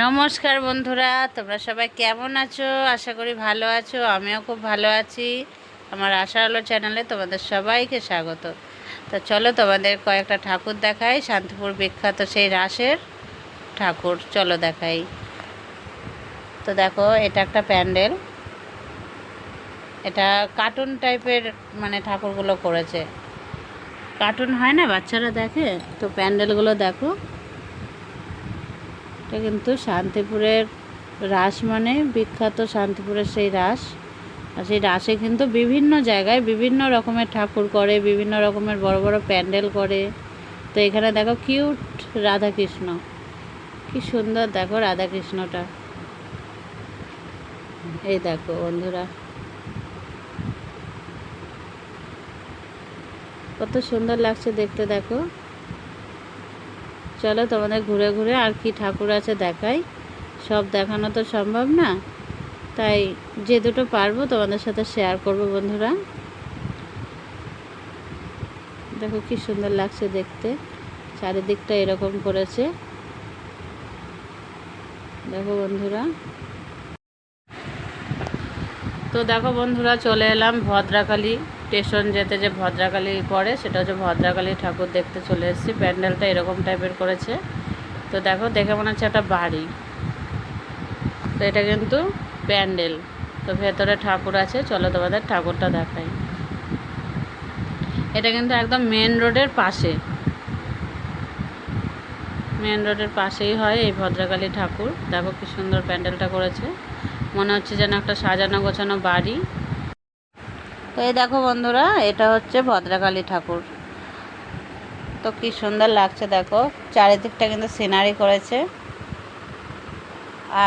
নমস্কার বন্ধুরা, তোমরা সবাই কেমন আছো? আশা করি ভালো আছো। আমিও খুব ভালো আছি। আমার আশার আলো চ্যানেলে তোমাদের সবাইকে স্বাগত। তো চলো তোমাদের কয়েকটা ঠাকুর দেখাই, শান্তিপুর বিখ্যাত সেই রাসের ঠাকুর। চলো দেখাই। তো দেখো, এটা একটা প্যান্ডেল। এটা কার্টুন টাইপের ঠাকুরগুলো করেছে। কার্টুন হয় না, বাচ্চারা দেখে, তো প্যান্ডেলগুলো দেখো। এটা কিন্তু শান্তিপুরের রাস, বিখ্যাত শান্তিপুরের সেই রাস। আর সেই রাসে কিন্তু বিভিন্ন জায়গায় বিভিন্ন রকমের ঠাকুর করে, বিভিন্ন রকমের বড় বড় প্যান্ডেল করে। তো এখানে দেখো কিউট রাধাকৃষ্ণ, কি সুন্দর দেখো রাধাকৃষ্ণটা। এই দেখো বন্ধুরা, কত সুন্দর লাগছে দেখতে। দেখো, চলো তোমাদের ঘুরে ঘুরে আর কি ঠাকুর আছে দেখাই। সব দেখানো তো সম্ভব না, তাই যে দুটো পারবো তোমাদের সাথে শেয়ার করব বন্ধুরা। দেখো কি সুন্দর লাগছে দেখতে, চারিদিকটা এরকম করেছে। দেখো বন্ধুরা, তো দেখো বন্ধুরা, চলে এলাম ভদ্রাকালী স্টেশন যেতে, যে ভদ্রাকালী পড়ে সেটা হচ্ছে ভদ্রাকালী ঠাকুর দেখতে চলে এসেছি। প্যান্ডেলটা এরকম টাইপের করেছে। তো দেখো, দেখে মনে হচ্ছে একটা বাড়ি। তো এটা কিন্তু প্যান্ডেল। তো ভেতরে ঠাকুর আছে, চলো তোমাদের ঠাকুরটা দেখাই। এটা কিন্তু একদম মেন রোডের পাশে, মেন রোডের পাশেই হয় এই ভদ্রাকালী ঠাকুর। দেখো কি সুন্দর প্যান্ডেলটা করেছে, মনে হচ্ছে যেন একটা সাজানো গোছানো বাড়ি। তো এই দেখো বন্ধুরা, এটা হচ্ছে ভদ্রাকালী ঠাকুর। তো কি সুন্দর লাগছে দেখো, চারিদিকটা কিন্তু সিনারি করেছে।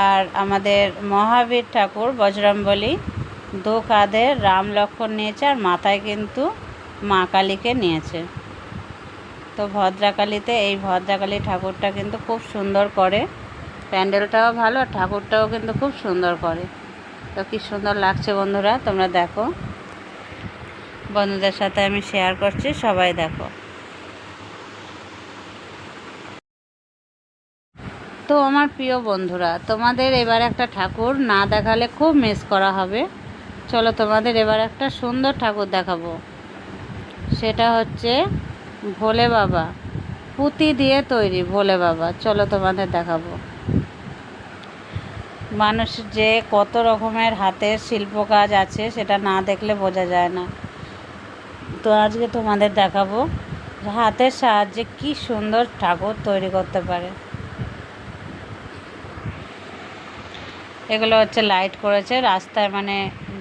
আর আমাদের মহাবীর ঠাকুর বজরংবলী দু কাঁধে রাম লক্ষ্মণ নিয়েছে, আর মাথায় কিন্তু মা কালীকে নিয়েছে। তো ভদ্রাকালীতে এই ভদ্রাকালী ঠাকুরটা কিন্তু খুব সুন্দর করে, প্যান্ডেলটাও ভালো, আর ঠাকুরটাও কিন্তু খুব সুন্দর করে। তো কি সুন্দর লাগছে বন্ধুরা, তোমরা দেখো। বন্ধুদের সাথে আমি শেয়ার করছি, সবাই দেখো। তো আমার প্রিয় বন্ধুরা, তোমাদের এবার একটা ঠাকুর না দেখালে খুব মিস করা হবে। চলো তোমাদের এবার একটা সুন্দর ঠাকুর দেখাবো। সেটা হচ্ছে ভোলে বাবা, পুঁতি দিয়ে তৈরি ভোলে বাবা। চলো তোমাদের দেখাবো। মানুষ যে কত রকমের হাতের শিল্প কাজ আছে, সেটা না দেখলে বোঝা যায় না। তো আজকে তোমাদের দেখাবো হাতের সাহায্যে কি সুন্দর ঠাকুর তৈরি করতে পারে। এগুলো হচ্ছে লাইট করেছে রাস্তায়,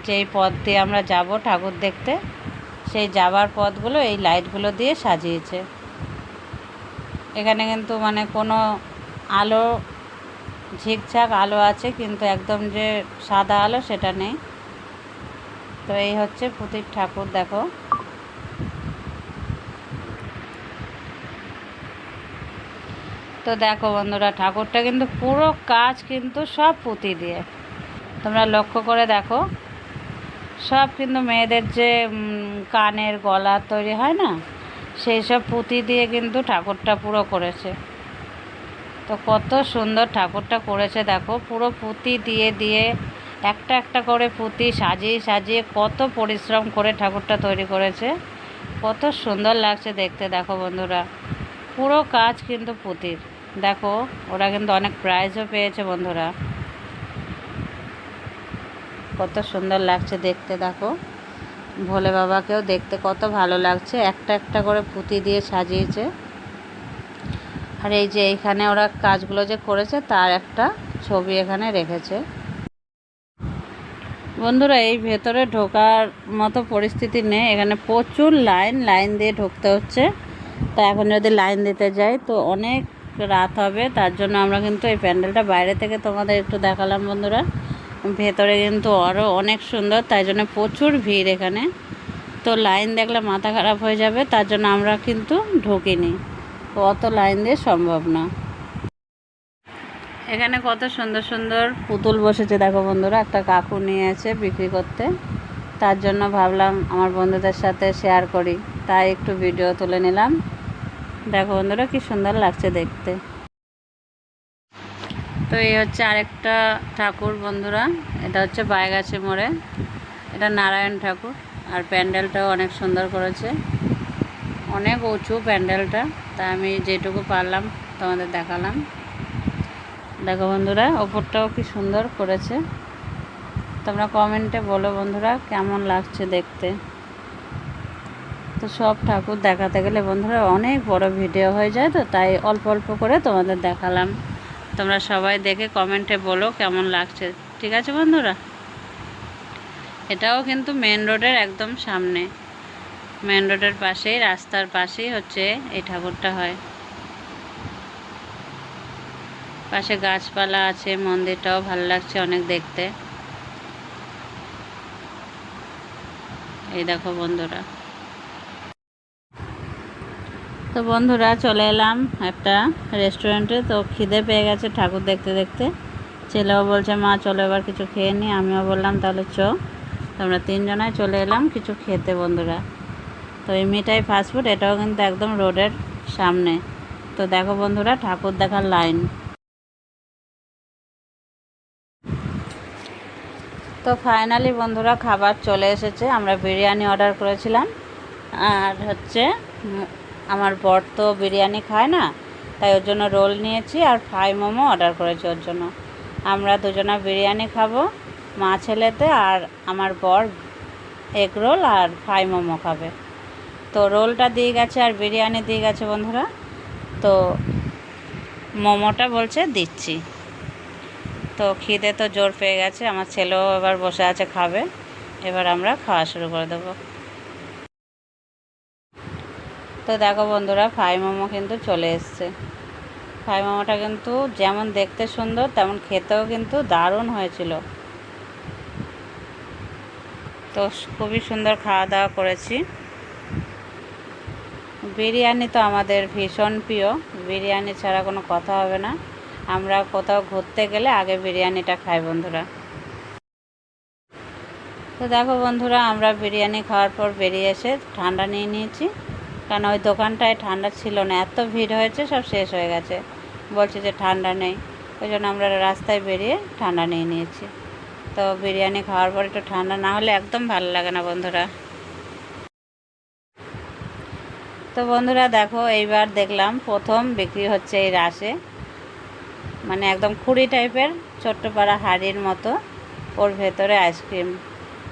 যেই পথ দিয়ে আমরা যাব ঠাকুর দেখতে, সেই যাবার পথগুলো এই লাইটগুলো দিয়ে সাজিয়েছে। এখানে কিন্তু কোনো আলো, ঝিকঝাক আলো আছে, কিন্তু একদম যে সাদা আলো সেটা নেই। তো এই হচ্ছে পুঁতির ঠাকুর। দেখো, তো দেখো বন্ধুরা, ঠাকুরটা কিন্তু পুরো কাজ কিন্তু সব পুঁতি দিয়ে। তোমরা লক্ষ্য করে দেখো, সব কিন্তু মেয়েদের যে কানের গলা তৈরি হয় না, সেই সব পুঁতি দিয়ে কিন্তু ঠাকুরটা পুরো করেছে। তো কত সুন্দর ঠাকুরটা করেছে দেখো, পুরো পুঁতি দিয়ে দিয়ে একটা একটা করে পুঁতি সাজিয়ে সাজিয়ে কত পরিশ্রম করে ঠাকুরটা তৈরি করেছে। কত সুন্দর লাগছে দেখতে। দেখো বন্ধুরা, পুরো কাজ কিন্তু পুঁতির। দেখো, ওরা কিন্তু অনেক প্রাইজও পেয়েছে বন্ধুরা। কত সুন্দর লাগছে দেখতে। দেখো, ভোলে বাবাকেও দেখতে কত ভালো লাগছে, একটা একটা করে পুঁতি দিয়ে সাজিয়েছে। আর এই যে এইখানে ওরা কাজগুলো যে করেছে তার একটা ছবি এখানে রেখেছে। বন্ধুরা, এই ভেতরে ঢোকার মতো পরিস্থিতি নেই, এখানে প্রচুর লাইন দিয়ে ঢুকতে হচ্ছে। তো এখন যদি লাইন দিতে যাই তো অনেক রাত হবে, তার জন্য আমরা কিন্তু এই প্যান্ডেলটা বাইরে থেকে তোমাদের একটু দেখালাম বন্ধুরা। ভেতরে কিন্তু আরও অনেক সুন্দর, তাই জন্য প্রচুর ভিড় এখানে। তো লাইন দেখলে মাথা খারাপ হয়ে যাবে, তার জন্য আমরা কিন্তু ঢুকিনি, অত লাইন দিয়ে সম্ভব না। এখানে কত সুন্দর সুন্দর পুতুল বসেছে দেখো বন্ধুরা, একটা কাকু নিয়ে আছে বিক্রি করতে। তার জন্য ভাবলাম আমার বন্ধুদের সাথে শেয়ার করি, তাই একটু ভিডিও তুলে নিলাম। দেখো বন্ধুরা, কি সুন্দর লাগছে দেখতে। তো এই হচ্ছে আরেকটা ঠাকুর বন্ধুরা, এটা হচ্ছে বাইগাছি মোড়ে, এটা নারায়ণ ঠাকুর। আর প্যান্ডেলটাও অনেক সুন্দর করেছে, অনেক উঁচু প্যান্ডেলটা, তা আমি যেটুকু পারলাম তোমাদের দেখালাম। দেখো বন্ধুরা, ওপরটাও কি সুন্দর করেছে। তোমরা কমেন্টে বলো বন্ধুরা কেমন লাগছে দেখতে। তো সব ঠাকুর দেখাতে গেলে বন্ধুরা অনেক বড় ভিডিও হয়ে যায়, তো তাই অল্প অল্প করে তোমাদের দেখালাম। তোমরা সবাই দেখে কমেন্টে বলো কেমন লাগছে, ঠিক আছে বন্ধুরা। এটাও কিন্তু মেন রোডের একদম সামনে, মেন রোডের পাশেই, রাস্তার পাশেই হচ্ছে এই ঠাকুরটা হয়। পাশে গাছপালা আছে, মন্দিরটাও ভালো লাগছে অনেক দেখতে। এই দেখো বন্ধুরা, তো বন্ধুরা চলে এলাম একটা রেস্টুরেন্টে। তো খিদে পেয়ে গেছে ঠাকুর দেখতে দেখতে, ছেলেও বলছে মা চলো এবার কিছু খেয়ে নিই, আমিও বললাম তাহলে তো আমরা তিনজনায় চলে এলাম কিছু খেতে বন্ধুরা। তো এই মিঠাই ফাস্টফুড, এটাও কিন্তু একদম রোডের সামনে। তো দেখো বন্ধুরা ঠাকুর দেখার লাইন। তো ফাইনালি বন্ধুরা খাবার চলে এসেছে। আমরা বিরিয়ানি অর্ডার করেছিলাম, আর হচ্ছে আমার বর তো বিরিয়ানি খায় না, তাই ওর জন্য রোল নিয়েছি, আর ফ্রাই মোমো অর্ডার করেছি ওর জন্য। আমরা দুজনা বিরিয়ানি খাবো, মা ছেলেতে, আর আমার বর এগ রোল আর ফ্রাই মোমো খাবে। তো রোলটা দিয়ে গেছে আর বিরিয়ানি দিয়ে গেছে বন্ধুরা। তো মোমোটা বলছে দিচ্ছি। তো খিদে তো জোর পেয়ে গেছে, আমার ছেলেও এবার বসে আছে খাবে। এবার আমরা খাওয়া শুরু করে দেবো। তো দেখো বন্ধুরা ফ্রাই মোমো কিন্তু চলে এসছে। ফ্রাই মোমোটা কিন্তু যেমন দেখতে সুন্দর, তেমন খেতেও কিন্তু দারুণ হয়েছিল। তো খুবই সুন্দর খাওয়া দাওয়া করেছি। বিরিয়ানি তো আমাদের ভীষণ প্রিয়, বিরিয়ানি ছাড়া কোনো কথা হবে না। আমরা কোথাও ঘুরতে গেলে আগে বিরিয়ানিটা খাই বন্ধুরা। তো দেখো বন্ধুরা, আমরা বিরিয়ানি খাওয়ার পর বেরিয়ে এসে ঠান্ডা নিয়ে নিয়েছি, কারণ ওই দোকানটায় ঠান্ডা ছিল না, এত ভিড় হয়েছে, সব শেষ হয়ে গেছে। বলছে যে ঠান্ডা নেই, ওই জন্য আমরা রাস্তায় বেরিয়ে ঠান্ডা নিয়ে নিয়েছি। তো বিরিয়ানি খাওয়ার পর একটু ঠান্ডা না হলে একদম ভালো লাগে না বন্ধুরা। তো বন্ধুরা দেখো, এইবার দেখলাম প্রথম বিক্রি হচ্ছে এই রাসে, মানে একদম খুঁড়ি টাইপের ছোট্ট পাড়া হাড়ির মতো, ওর ভেতরে আইসক্রিম।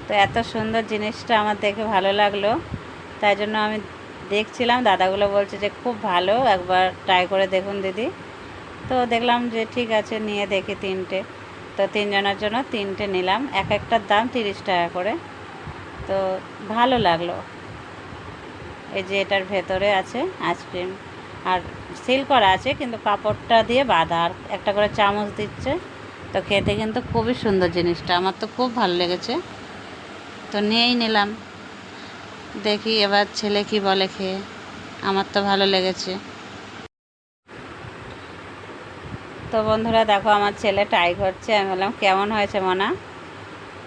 তো এত সুন্দর জিনিসটা আমার দেখে ভালো লাগলো, তাই জন্য আমি দেখছিলাম। দাদাগুলো বলছে যে খুব ভালো, একবার ট্রাই করে দেখুন দিদি। তো দেখলাম যে ঠিক আছে, নিয়ে দেখি তিনটে। তো তিনজনের জন্য তিনটে নিলাম, এক একটার দাম 30 টাকা করে। তো ভালো লাগলো। এই যে এটার ভেতরে আছে আইসক্রিম, আর সিল করা আছে, কিন্তু কাপড়টা দিয়ে বাঁধা, আর একটা করে চামচ দিচ্ছে। তো খেতে কিন্তু খুবই সুন্দর জিনিসটা, আমার তো খুব ভালো লেগেছে, তো নিয়েই নিলাম। দেখি এবার ছেলে কি বলে খেয়ে, আমার তো ভালো লেগেছে। তো বন্ধুরা দেখো, আমার ছেলে ট্রাই করছে, আমি বললাম কেমন হয়েছে মনা?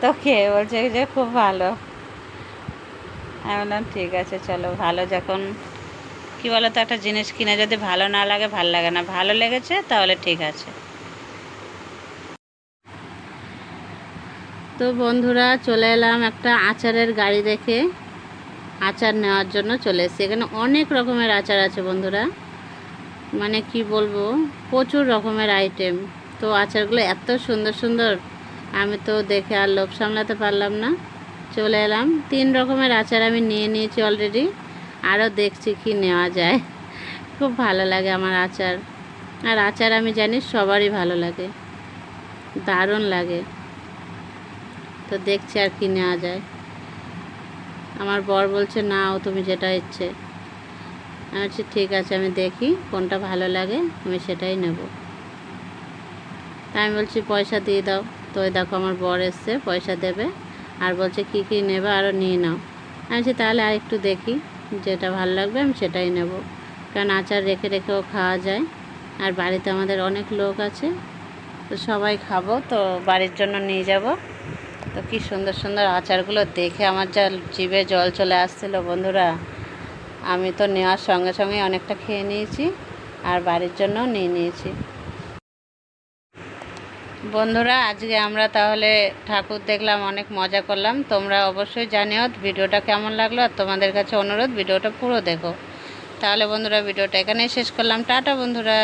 তো খেয়ে বলছে যে খুব ভালো। আমি বললাম ঠিক আছে চলো, ভালো যখন, কী বলো তো, একটা জিনিস কিনে যদি ভালো না লাগে ভালো লাগে না, ভালো লেগেছে তাহলে ঠিক আছে। তো বন্ধুরা চলে এলাম একটা আচারের গাড়ি দেখে, আচার নেওয়ার জন্য চলে এসেছি। এখানে অনেক রকমের আচার আছে বন্ধুরা, মানে কি বলবো, প্রচুর রকমের আইটেম। তো আচারগুলো এত সুন্দর সুন্দর, আমি তো দেখে আর লোভ সামলাতে পারলাম না, চলে এলাম। 3 রকমের আচার আমি নিয়ে নিয়েছি অলরেডি, আরও দেখছি কি নেওয়া যায়। খুব ভালো লাগে আমার আচার, আর আচার আমি জানি সবারই ভালো লাগে, দারুণ লাগে। তো দেখছি আর কি নেওয়া যায়। আমার বর বলছে নাও তুমি যেটা ইচ্ছে। আমি বলছি ঠিক আছে, আমি দেখি কোনটা ভালো লাগে, আমি সেটাই নেব। তাই আমি বলছি পয়সা দিয়ে দাও। তো ওই দেখো আমার বর এসছে, পয়সা দেবে, আর বলছে কি কি নেবে আরও নিয়ে নাও। আমি বলছি তাহলে আর একটু দেখি, যেটা ভালো লাগবে আমি সেটাই নেব, কারণ আচার রেখে রেখেও খাওয়া যায়। আর বাড়িতে আমাদের অনেক লোক আছে, তো সবাই খাবো, তো বাড়ির জন্য নিয়ে যাব। তো কি সুন্দর সুন্দর আচারগুলো দেখে আমার যা জিভে জল চলে আসছিলো বন্ধুরা। আমি তো নেওয়ার সঙ্গে সঙ্গে অনেকটা খেয়ে নিয়েছি, আর বাড়ির জন্যও নিয়ে নিয়েছি। বন্ধুরা আজকে আমরা তাহলে ঠাকুর দেখলাম, অনেক মজা করলাম। তোমরা অবশ্যই জানিও ভিডিওটা কেমন লাগলো, আর তোমাদের কাছে অনুরোধ ভিডিওটা পুরো দেখো। তাহলে বন্ধুরা ভিডিওটা এখানেই শেষ করলাম। টাটা বন্ধুরা।